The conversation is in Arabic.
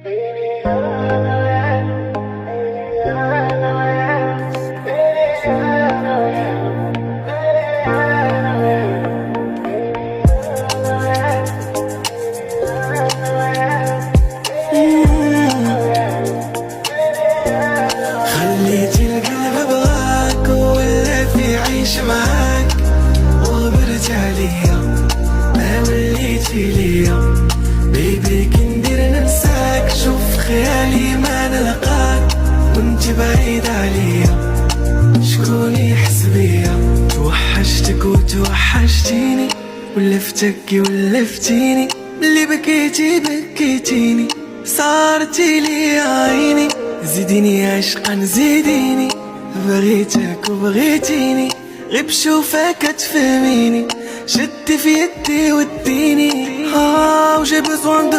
خليتي القلب بغاك وولف يعيش معاك وغبرت عليا ما وليتي ليا. بيبي كندير ننساك، شوف خيالي ما نلقاك وانت بعيد عليا. شكون يحس بيا؟ توحشتك وتوحشتيني، ولفتك ولفتيني، اللي بكيتي بكيتيني، صارتي لي عيني. زيديني عشقا زيديني، بغيتك وبغيتيني، غير بشوفك تفهميني، شدي في يدي وديني. وجي بزوان